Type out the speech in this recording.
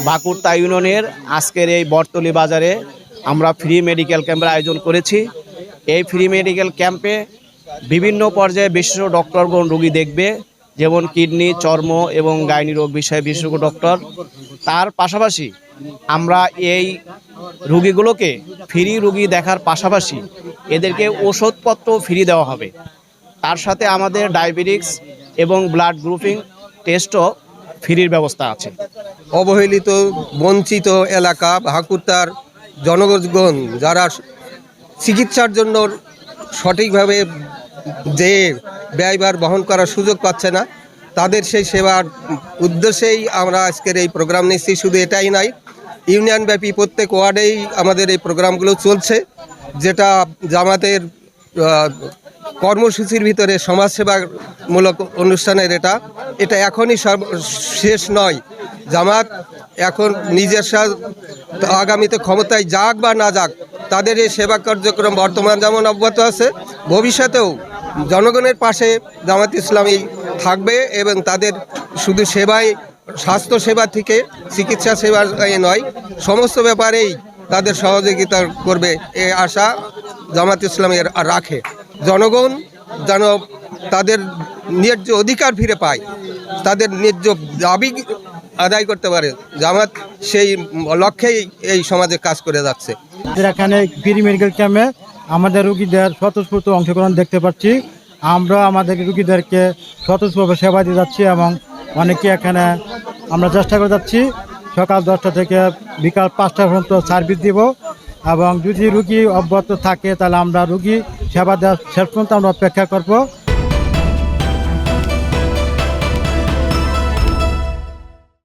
বাকুরতা ইউনিয়নের আজকের এই বটতলী বাজারে আমরা ফ্রি মেডিকেল ক্যাম্পের আয়োজন করেছি। এই ফ্রি মেডিকেল ক্যাম্পে বিভিন্ন পর্যায়ে বিশেষজ্ঞ ডক্টরগণ রোগী দেখবে, যেমন কিডনি, চর্ম এবং গাইনি রোগ বিষয়ে বিশেষজ্ঞ ডক্টর। তার পাশাপাশি আমরা এই রোগীগুলোকে ফ্রি রোগী দেখার পাশাপাশি এদেরকে ওষুধপত্র ফ্রি দেওয়া হবে। তার সাথে আমাদের ডায়াবেটিক্স এবং ব্লাড গ্রুপিং টেস্টও ফ্রির ব্যবস্থা আছে। অবহেলিত বঞ্চিত এলাকা বাকুরতার জনগণ যারা চিকিৎসার জন্য সঠিকভাবে যে ব্যয়ভার বহন করার সুযোগ পাচ্ছে না, তাদের সেই সেবার উদ্দেশ্যেই আমরা আজকের এই প্রোগ্রাম নিচ্ছি। শুধু এটাই নয়, ইউনিয়নব্যাপী প্রত্যেক ওয়ার্ডেই আমাদের এই প্রোগ্রামগুলো চলছে, যেটা জামাতের কর্মসূচির ভিতরে সমাজসেবামূলক অনুষ্ঠানের এটা এখনই শেষ নয়। জামাত এখন নিজের আগামীতে ক্ষমতায় যাক বা না যাক, তাদের এই সেবা কার্যক্রম বর্তমান যেমন অব্যাহত আছে, ভবিষ্যতেও জনগণের পাশে জামাত ইসলামী থাকবে এবং তাদের শুধু সেবায়, স্বাস্থ্য সেবা থেকে চিকিৎসা সেবা নয়, সমস্ত ব্যাপারেই তাদের সহযোগিতা করবে এই আশা জামাত ইসলামী রাখে। জনগণ যেন তাদের ন্যায্য অধিকার ফিরে পায়, তাদের ন্যায্য দাবি আদায় করতে পারে, জামাত সেই লক্ষ্যেই এই সমাজে কাজ করে যাচ্ছে। এখানে ফ্রি মেডিকেল ক্যাম্পে আমাদের রুগীদের স্বতঃস্ফূর্ত অংশগ্রহণ দেখতে পাচ্ছি। আমরা আমাদের রুগীদেরকে স্বতঃস্ফূর্ত সেবা দিয়ে যাচ্ছি এবং অনেকে এখানে আমরা চেষ্টা করে যাচ্ছি সকাল 10টা থেকে বিকাল 5টা পর্যন্ত সার্ভিস দিব, এবং যদি রুগী অব্যাহত থাকে তাহলে আমরা রুগী সেবা দেওয়ার শেষ পর্যন্ত আমরা অপেক্ষা করব।